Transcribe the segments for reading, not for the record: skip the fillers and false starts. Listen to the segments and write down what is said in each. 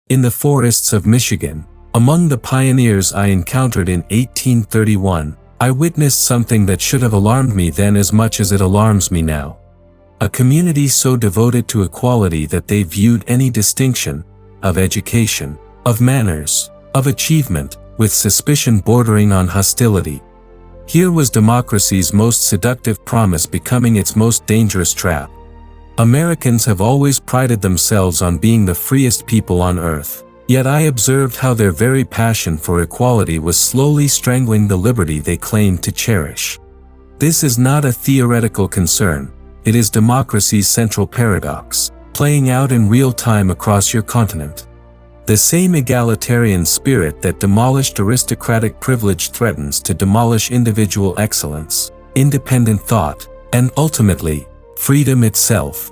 In the forests of Michigan, among the pioneers I encountered in 1831, I witnessed something that should have alarmed me then as much as it alarms me now. A community so devoted to equality that they viewed any distinction, of education, of manners, of achievement, with suspicion bordering on hostility. Here was democracy's most seductive promise becoming its most dangerous trap. Americans have always prided themselves on being the freest people on earth, yet I observed how their very passion for equality was slowly strangling the liberty they claimed to cherish. This is not a theoretical concern, it is democracy's central paradox, playing out in real time across your continent. The same egalitarian spirit that demolished aristocratic privilege threatens to demolish individual excellence, independent thought, and ultimately, freedom itself.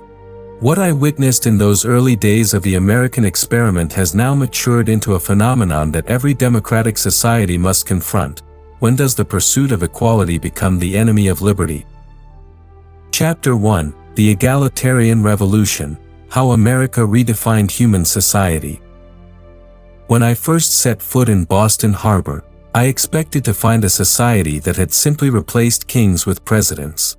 What I witnessed in those early days of the American experiment has now matured into a phenomenon that every democratic society must confront. When does the pursuit of equality become the enemy of liberty? Chapter 1: The Egalitarian Revolution: How America Redefined Human Society. When I first set foot in Boston Harbor, I expected to find a society that had simply replaced kings with presidents.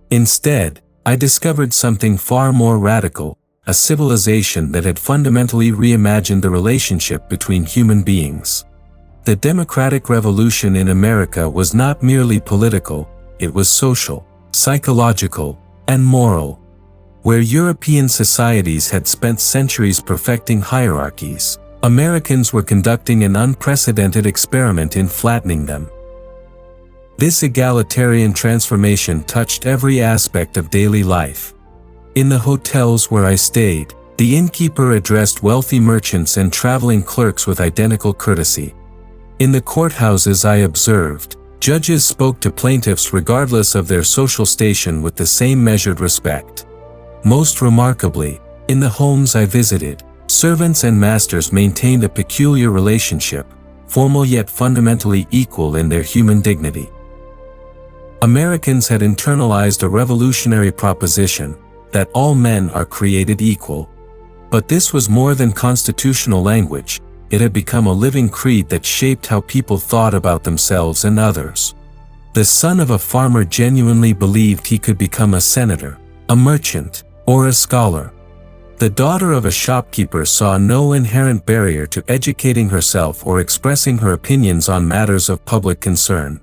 Instead, I discovered something far more radical, a civilization that had fundamentally reimagined the relationship between human beings. The democratic revolution in America was not merely political, it was social, psychological, and moral. Where European societies had spent centuries perfecting hierarchies, Americans were conducting an unprecedented experiment in flattening them. This egalitarian transformation touched every aspect of daily life. In the hotels where I stayed, the innkeeper addressed wealthy merchants and traveling clerks with identical courtesy. In the courthouses I observed, judges spoke to plaintiffs regardless of their social station with the same measured respect. Most remarkably, in the homes I visited, servants and masters maintained a peculiar relationship, formal yet fundamentally equal in their human dignity. Americans had internalized a revolutionary proposition, that all men are created equal. But this was more than constitutional language, it had become a living creed that shaped how people thought about themselves and others. The son of a farmer genuinely believed he could become a senator, a merchant, or a scholar. The daughter of a shopkeeper saw no inherent barrier to educating herself or expressing her opinions on matters of public concern.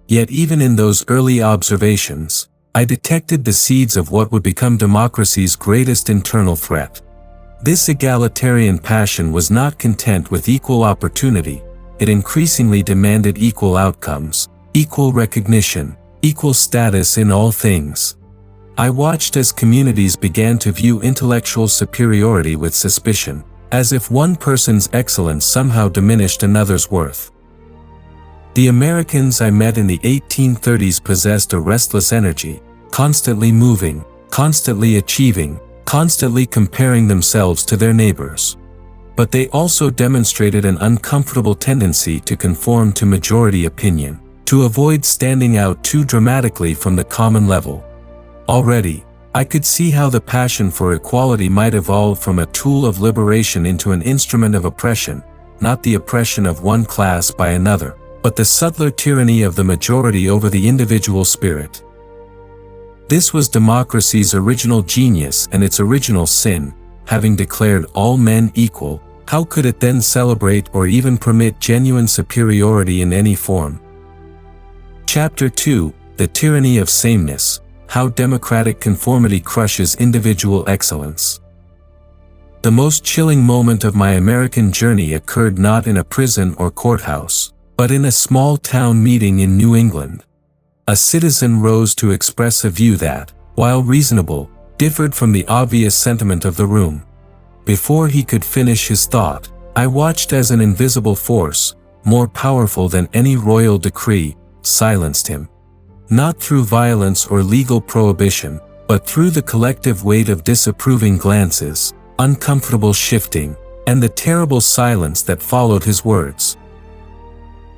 Yet even in those early observations, I detected the seeds of what would become democracy's greatest internal threat. This egalitarian passion was not content with equal opportunity, it increasingly demanded equal outcomes, equal recognition, equal status in all things. I watched as communities began to view intellectual superiority with suspicion, as if one person's excellence somehow diminished another's worth. The Americans I met in the 1830s possessed a restless energy, constantly moving, constantly achieving, constantly comparing themselves to their neighbors. But they also demonstrated an uncomfortable tendency to conform to majority opinion, to avoid standing out too dramatically from the common level. Already, I could see how the passion for equality might evolve from a tool of liberation into an instrument of oppression, not the oppression of one class by another, but the subtler tyranny of the majority over the individual spirit. This was democracy's original genius and its original sin. Having declared all men equal, how could it then celebrate or even permit genuine superiority in any form? Chapter 2: The Tyranny of Sameness: How Democratic Conformity Crushes Individual Excellence. The most chilling moment of my American journey occurred not in a prison or courthouse, but in a small town meeting in New England. A citizen rose to express a view that, while reasonable, differed from the obvious sentiment of the room. Before he could finish his thought, I watched as an invisible force, more powerful than any royal decree, silenced him. Not through violence or legal prohibition, but through the collective weight of disapproving glances, uncomfortable shifting, and the terrible silence that followed his words.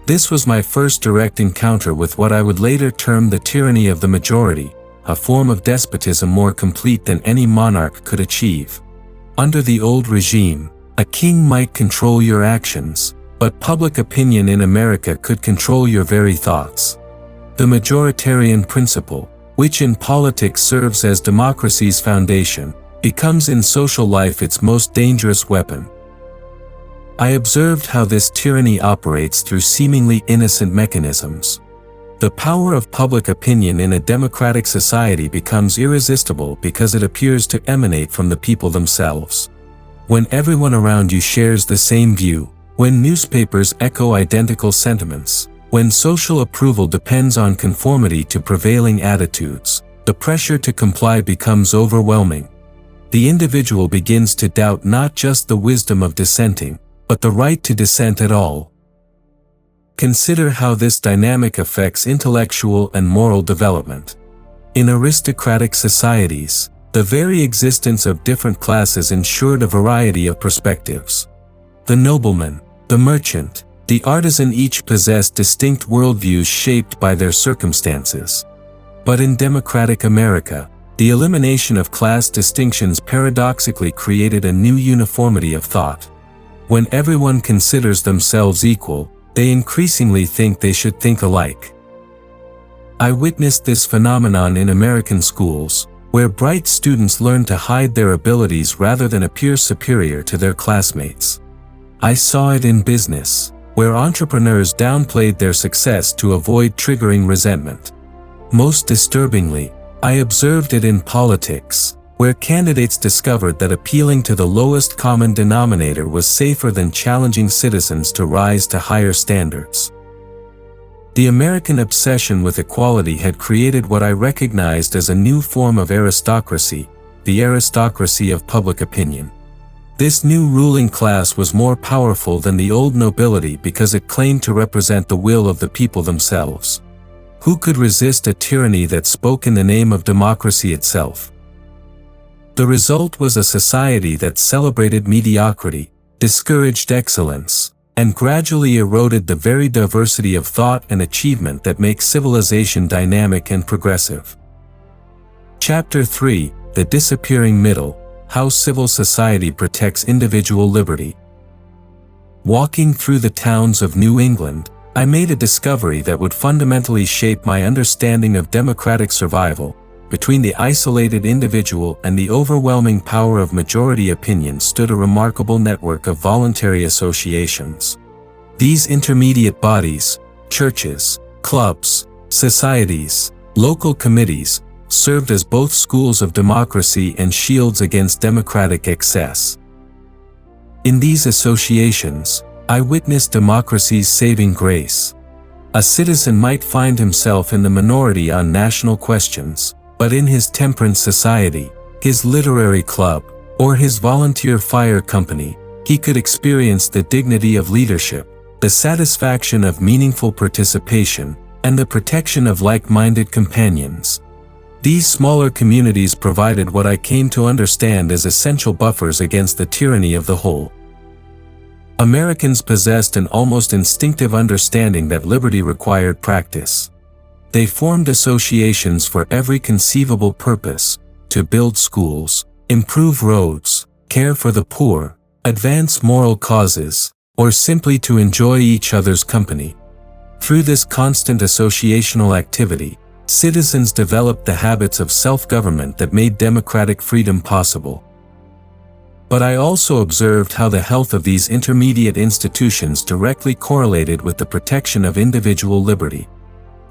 This was my first direct encounter with what I would later term the tyranny of the majority, a form of despotism more complete than any monarch could achieve. Under the old regime, A king might control your actions, but public opinion in America could control your very thoughts. The majoritarian principle, which in politics serves as democracy's foundation, becomes in social life its most dangerous weapon. I observed how this tyranny operates through seemingly innocent mechanisms. The power of public opinion in a democratic society becomes irresistible because it appears to emanate from the people themselves. When everyone around you shares the same view, when newspapers echo identical sentiments, when social approval depends on conformity to prevailing attitudes, the pressure to comply becomes overwhelming. The individual begins to doubt not just the wisdom of dissenting, but the right to dissent at all. Consider how this dynamic affects intellectual and moral development. In aristocratic societies, the very existence of different classes ensured a variety of perspectives. The nobleman, the merchant, the artisan each possessed distinct worldviews shaped by their circumstances. But in democratic America, the elimination of class distinctions paradoxically created a new uniformity of thought. When everyone considers themselves equal, they increasingly think they should think alike. I witnessed this phenomenon in American schools, where bright students learn to hide their abilities rather than appear superior to their classmates. I saw it in business, where entrepreneurs downplayed their success to avoid triggering resentment. Most disturbingly, I observed it in politics, where candidates discovered that appealing to the lowest common denominator was safer than challenging citizens to rise to higher standards. The American obsession with equality had created what I recognized as a new form of aristocracy, the aristocracy of public opinion. This new ruling class was more powerful than the old nobility because it claimed to represent the will of the people themselves. Who could resist a tyranny that spoke in the name of democracy itself? The result was a society that celebrated mediocrity, discouraged excellence, and gradually eroded the very diversity of thought and achievement that makes civilization dynamic and progressive. Chapter 3: The Disappearing Middle: How Civil Society Protects Individual Liberty. Walking through the towns of New England, I made a discovery that would fundamentally shape my understanding of democratic survival. Between the isolated individual and the overwhelming power of majority opinion stood a remarkable network of voluntary associations. These intermediate bodies, churches, clubs, societies, local committees, served as both schools of democracy and shields against democratic excess. In these associations, I witnessed democracy's saving grace. A citizen might find himself in the minority on national questions, but in his temperance society, his literary club, or his volunteer fire company, he could experience the dignity of leadership, the satisfaction of meaningful participation, and the protection of like-minded companions. These smaller communities provided what I came to understand as essential buffers against the tyranny of the whole. Americans possessed an almost instinctive understanding that liberty required practice. They formed associations for every conceivable purpose: to build schools, improve roads, care for the poor, advance moral causes, or simply to enjoy each other's company. Through this constant associational activity, citizens developed the habits of self-government that made democratic freedom possible. But I also observed how the health of these intermediate institutions directly correlated with the protection of individual liberty.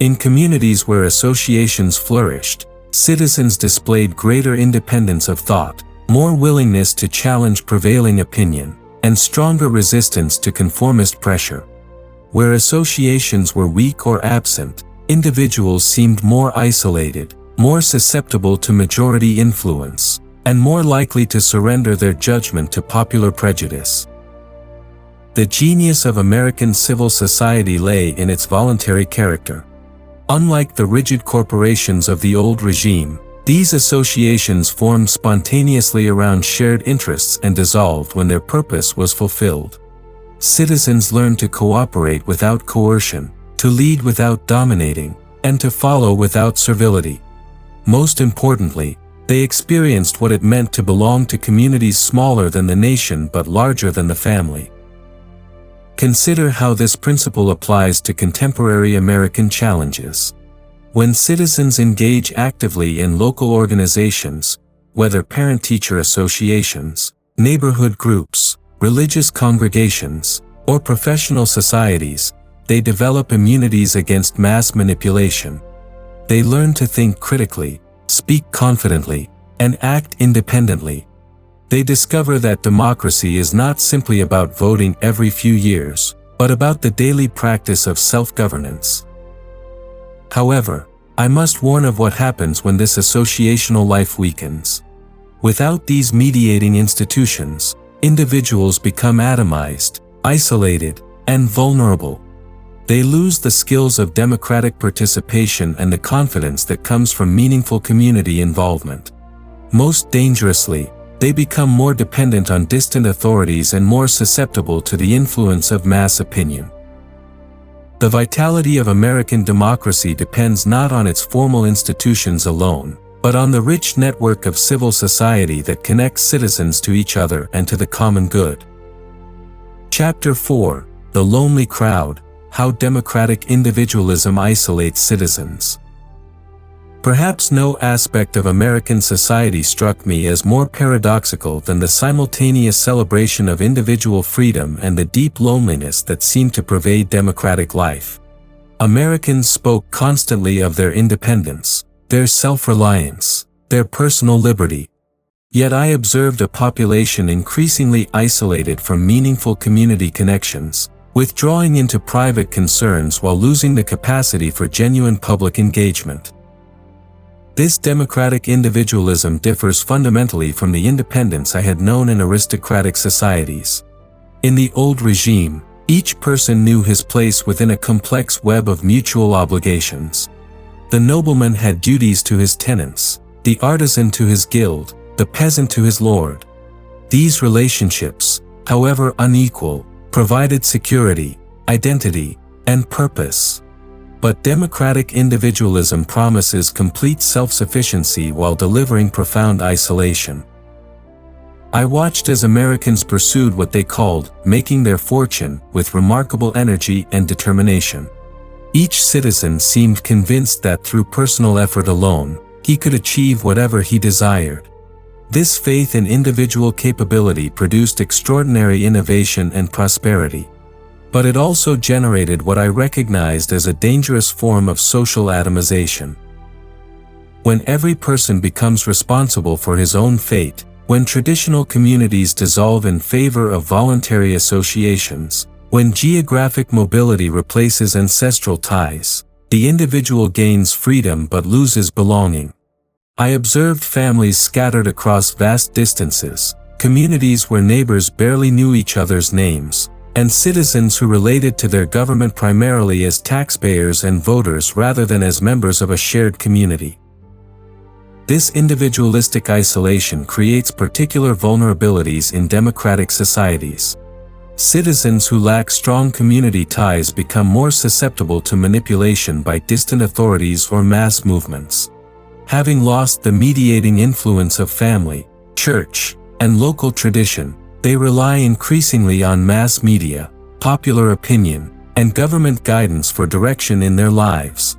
In communities where associations flourished, citizens displayed greater independence of thought, more willingness to challenge prevailing opinion, and stronger resistance to conformist pressure. Where associations were weak or absent, individuals seemed more isolated, more susceptible to majority influence, and more likely to surrender their judgment to popular prejudice. The genius of American civil society lay in its voluntary character. Unlike the rigid corporations of the old regime, these associations formed spontaneously around shared interests and dissolved when their purpose was fulfilled. Citizens learned to cooperate without coercion, to lead without dominating, and to follow without servility. Most importantly, They experienced what it meant to belong to communities smaller than the nation but larger than the family. Consider how this principle applies to contemporary American challenges. When citizens engage actively in local organizations, whether parent-teacher associations, neighborhood groups, religious congregations, or professional societies, they develop immunities against mass manipulation. They learn to think critically, speak confidently, and act independently. They discover that democracy is not simply about voting every few years, but about the daily practice of self-governance. However, I must warn of what happens when this associational life weakens. Without these mediating institutions, individuals become atomized, isolated, and vulnerable. They lose the skills of democratic participation and the confidence that comes from meaningful community involvement. Most dangerously, they become more dependent on distant authorities and more susceptible to the influence of mass opinion. The vitality of American democracy depends not on its formal institutions alone, but on the rich network of civil society that connects citizens to each other and to the common good. Chapter 4: The Lonely Crowd: How Democratic Individualism Isolates Citizens. Perhaps no aspect of American society struck me as more paradoxical than the simultaneous celebration of individual freedom and the deep loneliness that seemed to pervade democratic life. Americans spoke constantly of their independence, their self-reliance, their personal liberty. Yet I observed a population increasingly isolated from meaningful community connections, withdrawing into private concerns while losing the capacity for genuine public engagement. This democratic individualism differs fundamentally from the independence I had known in aristocratic societies. In the old regime, each person knew his place within a complex web of mutual obligations. The nobleman had duties to his tenants, the artisan to his guild, the peasant to his lord. These relationships, however unequal, provided security, identity, and purpose. But democratic individualism promises complete self-sufficiency while delivering profound isolation. I watched as Americans pursued what they called making their fortune with remarkable energy and determination. Each citizen seemed convinced that through personal effort alone, he could achieve whatever he desired. This faith in individual capability produced extraordinary innovation and prosperity. But it also generated what I recognized as a dangerous form of social atomization. When every person becomes responsible for his own fate, when traditional communities dissolve in favor of voluntary associations, when geographic mobility replaces ancestral ties, the individual gains freedom but loses belonging. I observed families scattered across vast distances, communities where neighbors barely knew each other's names, and citizens who related to their government primarily as taxpayers and voters rather than as members of a shared community. This individualistic isolation creates particular vulnerabilities in democratic societies. Citizens who lack strong community ties become more susceptible to manipulation by distant authorities or mass movements. Having lost the mediating influence of family, church, and local tradition, they rely increasingly on mass media, popular opinion, and government guidance for direction in their lives.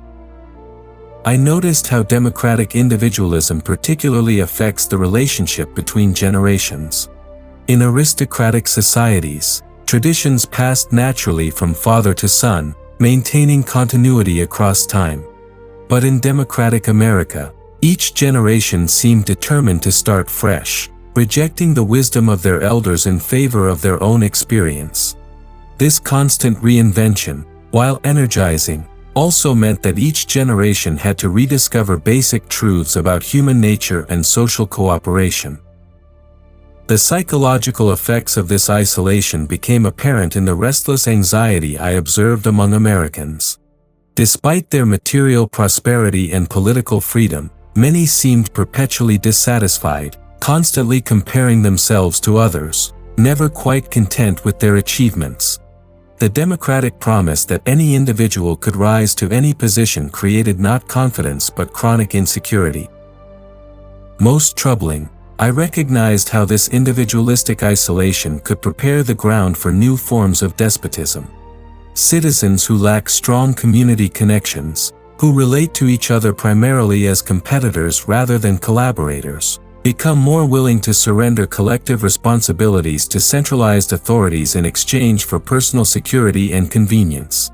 I noticed how democratic individualism particularly affects the relationship between generations. In aristocratic societies, traditions passed naturally from father to son, maintaining continuity across time. But in democratic America, each generation seemed determined to start fresh, rejecting the wisdom of their elders in favor of their own experience. This constant reinvention, while energizing, also meant that each generation had to rediscover basic truths about human nature and social cooperation. The psychological effects of this isolation became apparent in the restless anxiety I observed among Americans. Despite their material prosperity and political freedom, many seemed perpetually dissatisfied, constantly comparing themselves to others, never quite content with their achievements. The democratic promise that any individual could rise to any position created not confidence but chronic insecurity. Most troubling, I recognized how this individualistic isolation could prepare the ground for new forms of despotism. Citizens who lack strong community connections, who relate to each other primarily as competitors rather than collaborators, become more willing to surrender collective responsibilities to centralized authorities in exchange for personal security and convenience.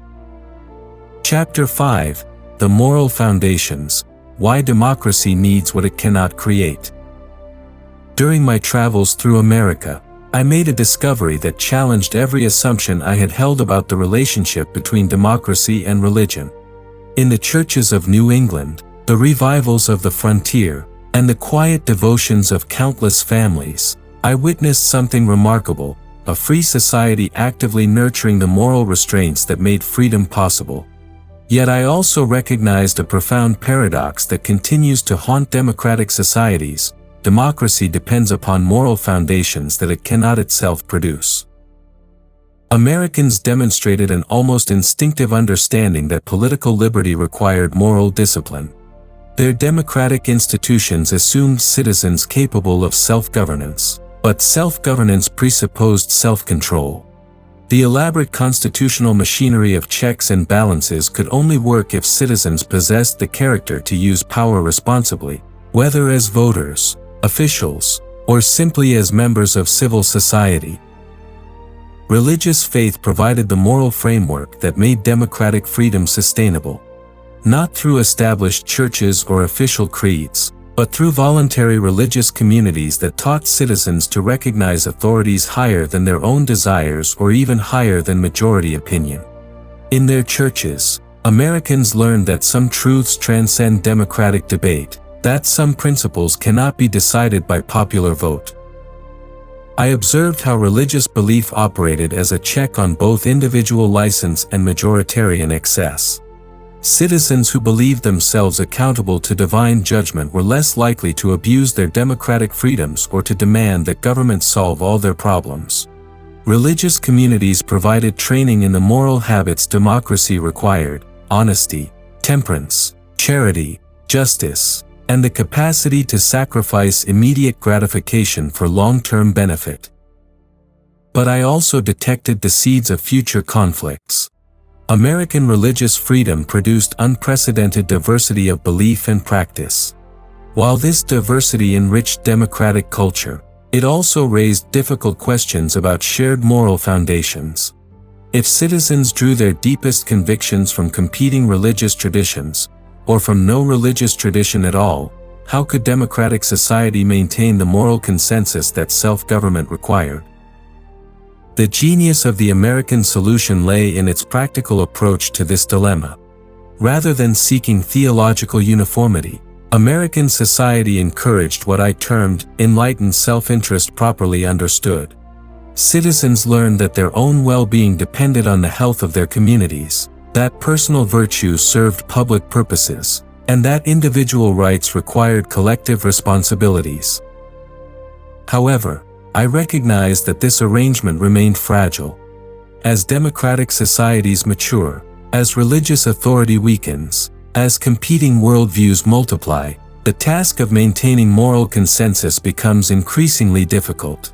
Chapter 5: The Moral Foundations: Why Democracy Needs What It Cannot Create. During my travels through America, I made a discovery that challenged every assumption I had held about the relationship between democracy and religion. In the churches of New England, the revivals of the frontier, and the quiet devotions of countless families, I witnessed something remarkable: a free society actively nurturing the moral restraints that made freedom possible. Yet I also recognized a profound paradox that continues to haunt democratic societies: democracy depends upon moral foundations that it cannot itself produce. Americans demonstrated an almost instinctive understanding that political liberty required moral discipline. Their democratic institutions assumed citizens capable of self-governance, but self-governance presupposed self-control. The elaborate constitutional machinery of checks and balances could only work if citizens possessed the character to use power responsibly, whether as voters, officials, or simply as members of civil society. Religious faith provided the moral framework that made democratic freedom sustainable. Not through established churches or official creeds, but through voluntary religious communities that taught citizens to recognize authorities higher than their own desires or even higher than majority opinion. In their churches, Americans learned that some truths transcend democratic debate, that some principles cannot be decided by popular vote. I observed how religious belief operated as a check on both individual license and majoritarian excess. Citizens who believed themselves accountable to divine judgment were less likely to abuse their democratic freedoms or to demand that government solve all their problems. Religious communities provided training in the moral habits democracy required: honesty, temperance, charity, justice, and the capacity to sacrifice immediate gratification for long-term benefit. But I also detected the seeds of future conflicts. American religious freedom produced unprecedented diversity of belief and practice. While this diversity enriched democratic culture, it also raised difficult questions about shared moral foundations. If citizens drew their deepest convictions from competing religious traditions, or from no religious tradition at all, how could democratic society maintain the moral consensus that self-government required? The genius of the American solution lay in its practical approach to this dilemma. Rather than seeking theological uniformity, American society encouraged what I termed enlightened self-interest properly understood. Citizens learned that their own well-being depended on the health of their communities, that personal virtues served public purposes, and that individual rights required collective responsibilities. However, I recognized that this arrangement remained fragile. As democratic societies mature, as religious authority weakens, as competing worldviews multiply, the task of maintaining moral consensus becomes increasingly difficult.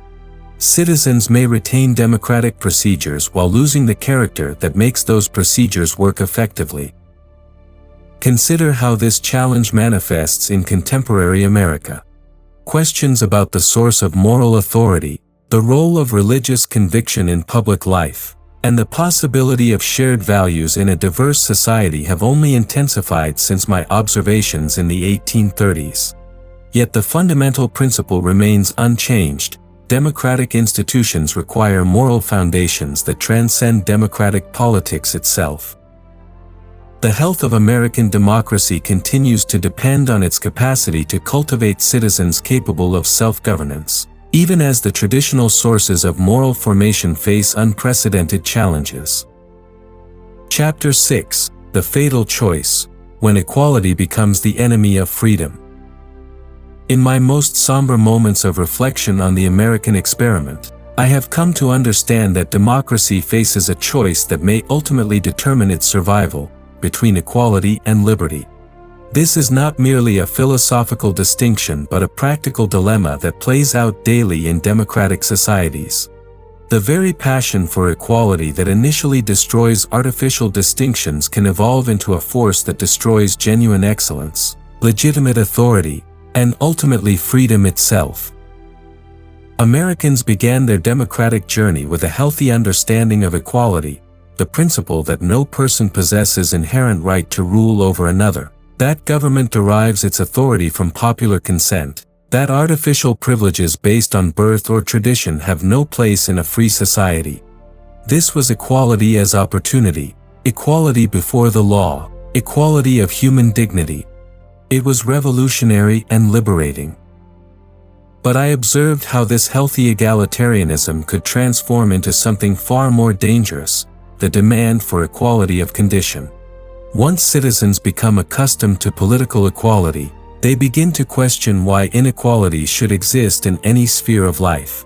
Citizens may retain democratic procedures while losing the character that makes those procedures work effectively. Consider how this challenge manifests in contemporary America. Questions about the source of moral authority, the role of religious conviction in public life, and the possibility of shared values in a diverse society have only intensified since my observations in the 1830s. Yet the fundamental principle remains unchanged: democratic institutions require moral foundations that transcend democratic politics itself. The health of American democracy continues to depend on its capacity to cultivate citizens capable of self-governance, even as the traditional sources of moral formation face unprecedented challenges. Chapter 6: The Fatal Choice: When Equality Becomes the Enemy of Freedom. In my most somber moments of reflection on the American experiment, I have come to understand that democracy faces a choice that may ultimately determine its survival: between equality and liberty. This is not merely a philosophical distinction but a practical dilemma that plays out daily in democratic societies. The very passion for equality that initially destroys artificial distinctions can evolve into a force that destroys genuine excellence, legitimate authority, and ultimately freedom itself. Americans began their democratic journey with a healthy understanding of equality, the principle that no person possesses inherent right to rule over another, that government derives its authority from popular consent, that artificial privileges based on birth or tradition have no place in a free society. This was equality as opportunity, equality before the law, equality of human dignity. It was revolutionary and liberating. But I observed how this healthy egalitarianism could transform into something far more dangerous, the demand for equality of condition. Once citizens become accustomed to political equality, they begin to question why inequality should exist in any sphere of life.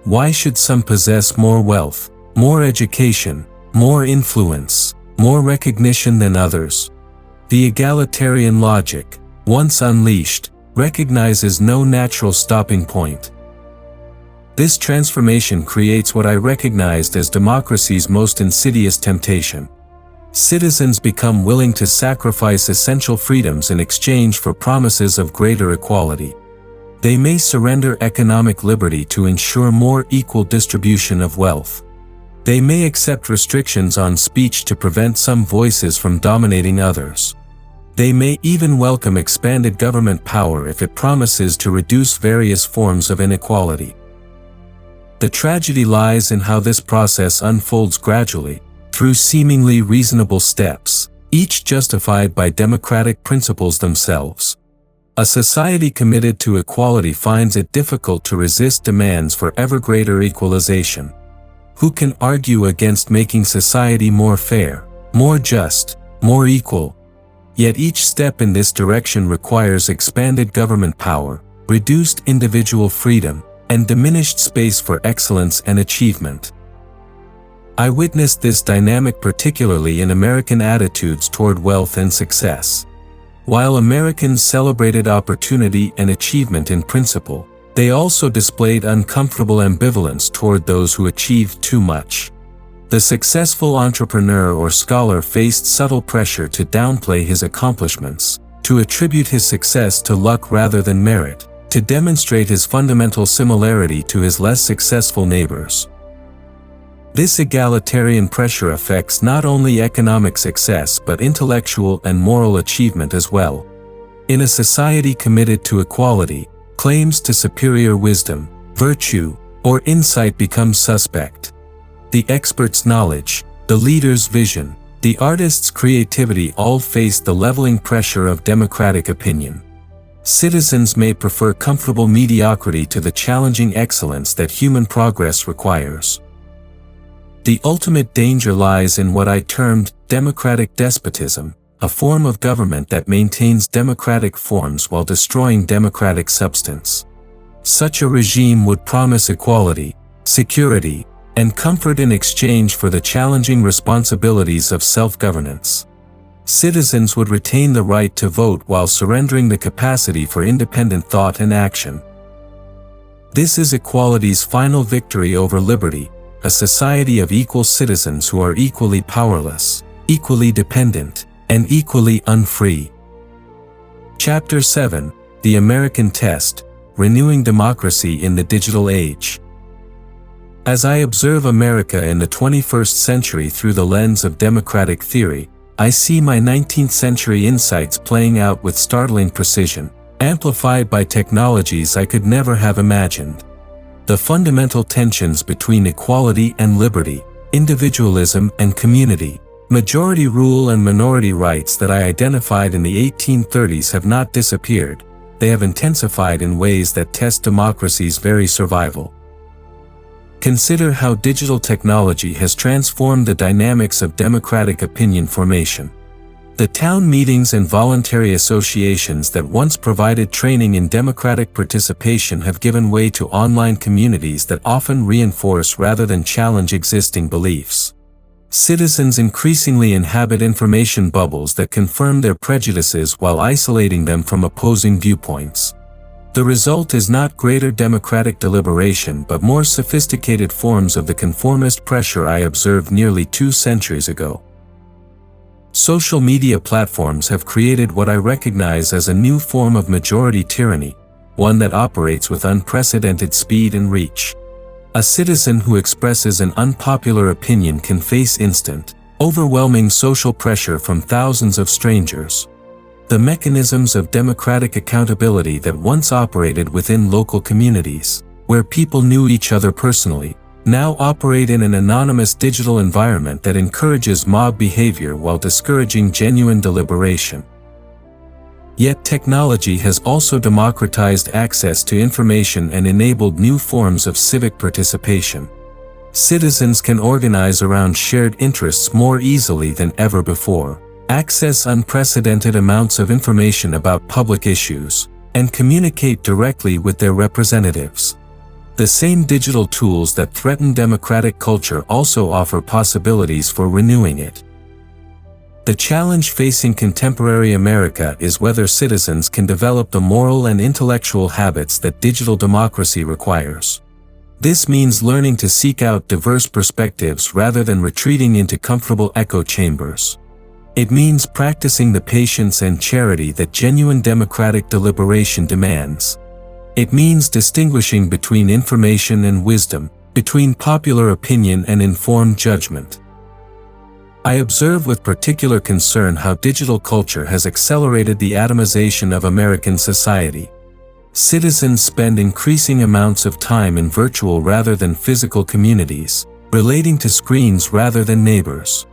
Why should some possess more wealth, more education, more influence, more recognition than others? The egalitarian logic, once unleashed, recognizes no natural stopping point. This transformation creates what I recognized as democracy's most insidious temptation. Citizens become willing to sacrifice essential freedoms in exchange for promises of greater equality. They may surrender economic liberty to ensure more equal distribution of wealth. They may accept restrictions on speech to prevent some voices from dominating others. They may even welcome expanded government power if it promises to reduce various forms of inequality. The tragedy lies in how this process unfolds gradually, through seemingly reasonable steps, each justified by democratic principles themselves. A society committed to equality finds it difficult to resist demands for ever greater equalization. Who can argue against making society more fair, more just, more equal? Yet each step in this direction requires expanded government power, reduced individual freedom, and diminished space for excellence and achievement. I witnessed this dynamic particularly in American attitudes toward wealth and success. While Americans celebrated opportunity and achievement in principle, they also displayed uncomfortable ambivalence toward those who achieved too much. The successful entrepreneur or scholar faced subtle pressure to downplay his accomplishments, to attribute his success to luck rather than merit, to demonstrate his fundamental similarity to his less successful neighbors. This egalitarian pressure affects not only economic success but intellectual and moral achievement as well. In a society committed to equality, claims to superior wisdom, virtue, or insight become suspect. The expert's knowledge, the leader's vision, the artist's creativity all face the leveling pressure of democratic opinion. Citizens may prefer comfortable mediocrity to the challenging excellence that human progress requires. The ultimate danger lies in what I termed democratic despotism, a form of government that maintains democratic forms while destroying democratic substance. Such a regime would promise equality, security, and comfort in exchange for the challenging responsibilities of self-governance. Citizens would retain the right to vote while surrendering the capacity for independent thought and action. This is equality's final victory over liberty, a society of equal citizens who are equally powerless, equally dependent, and equally unfree. Chapter 7: The American Test: Renewing Democracy in the Digital Age. As I observe America in the 21st century through the lens of democratic theory, I see my 19th century insights playing out with startling precision, amplified by technologies I could never have imagined. The fundamental tensions between equality and liberty, individualism and community, majority rule and minority rights that I identified in the 1830s have not disappeared, they have intensified in ways that test democracy's very survival. Consider how digital technology has transformed the dynamics of democratic opinion formation. The town meetings and voluntary associations that once provided training in democratic participation have given way to online communities that often reinforce rather than challenge existing beliefs. Citizens increasingly inhabit information bubbles that confirm their prejudices while isolating them from opposing viewpoints. The result is not greater democratic deliberation but more sophisticated forms of the conformist pressure I observed nearly 2 centuries ago. Social media platforms have created what I recognize as a new form of majority tyranny, one that operates with unprecedented speed and reach. A citizen who expresses an unpopular opinion can face instant, overwhelming social pressure from thousands of strangers. The mechanisms of democratic accountability that once operated within local communities, where people knew each other personally, now operate in an anonymous digital environment that encourages mob behavior while discouraging genuine deliberation. Yet technology has also democratized access to information and enabled new forms of civic participation. Citizens can organize around shared interests more easily than ever before, access unprecedented amounts of information about public issues, and communicate directly with their representatives. The same digital tools that threaten democratic culture also offer possibilities for renewing it. The challenge facing contemporary America is whether citizens can develop the moral and intellectual habits that digital democracy requires. This means learning to seek out diverse perspectives rather than retreating into comfortable echo chambers. It means practicing the patience and charity that genuine democratic deliberation demands. It means distinguishing between information and wisdom, between popular opinion and informed judgment. I observe with particular concern how digital culture has accelerated the atomization of American society. Citizens spend increasing amounts of time in virtual rather than physical communities, relating to screens rather than neighbors.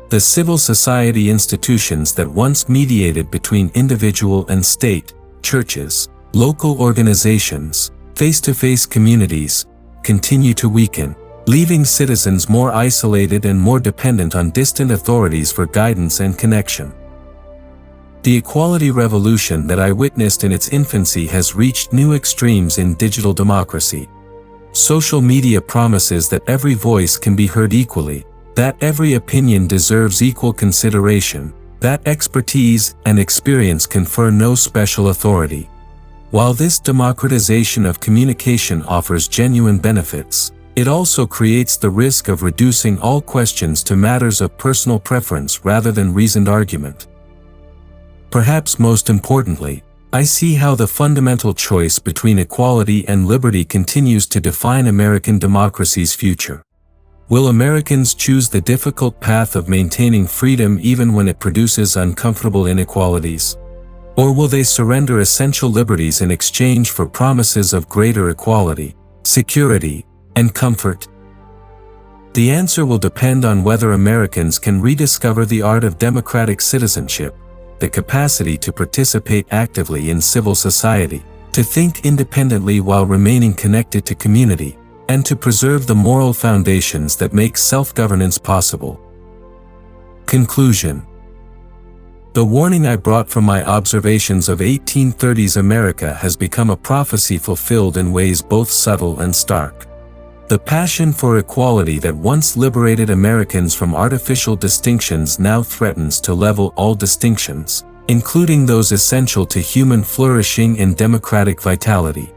The civil society institutions that once mediated between individual and state, churches, local organizations, face-to-face communities, continue to weaken, leaving citizens more isolated and more dependent on distant authorities for guidance and connection. The equality revolution that I witnessed in its infancy has reached new extremes in digital democracy. Social media promises that every voice can be heard equally, that every opinion deserves equal consideration, that expertise and experience confer no special authority. While this democratization of communication offers genuine benefits, it also creates the risk of reducing all questions to matters of personal preference rather than reasoned argument. Perhaps most importantly, I see how the fundamental choice between equality and liberty continues to define American democracy's future. Will Americans choose the difficult path of maintaining freedom even when it produces uncomfortable inequalities? Or will they surrender essential liberties in exchange for promises of greater equality, security, and comfort? The answer will depend on whether Americans can rediscover the art of democratic citizenship, the capacity to participate actively in civil society, to think independently while remaining connected to community, and to preserve the moral foundations that make self-governance possible. Conclusion. The warning I brought from my observations of 1830s America has become a prophecy fulfilled in ways both subtle and stark. The passion for equality that once liberated Americans from artificial distinctions now threatens to level all distinctions, including those essential to human flourishing and democratic vitality.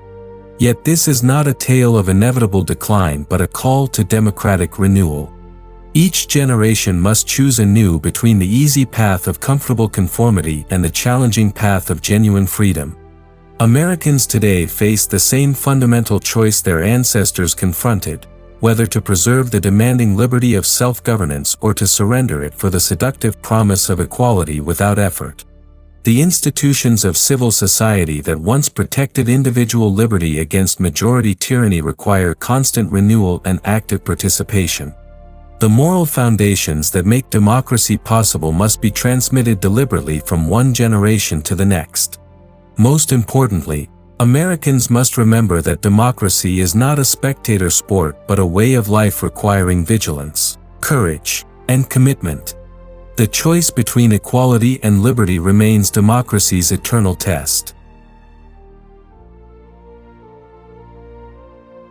Yet this is not a tale of inevitable decline but a call to democratic renewal. Each generation must choose anew between the easy path of comfortable conformity and the challenging path of genuine freedom. Americans today face the same fundamental choice their ancestors confronted, whether to preserve the demanding liberty of self-governance or to surrender it for the seductive promise of equality without effort. The institutions of civil society that once protected individual liberty against majority tyranny require constant renewal and active participation. The moral foundations that make democracy possible must be transmitted deliberately from one generation to the next. Most importantly, Americans must remember that democracy is not a spectator sport but a way of life requiring vigilance, courage, and commitment. The choice between equality and liberty remains democracy's eternal test.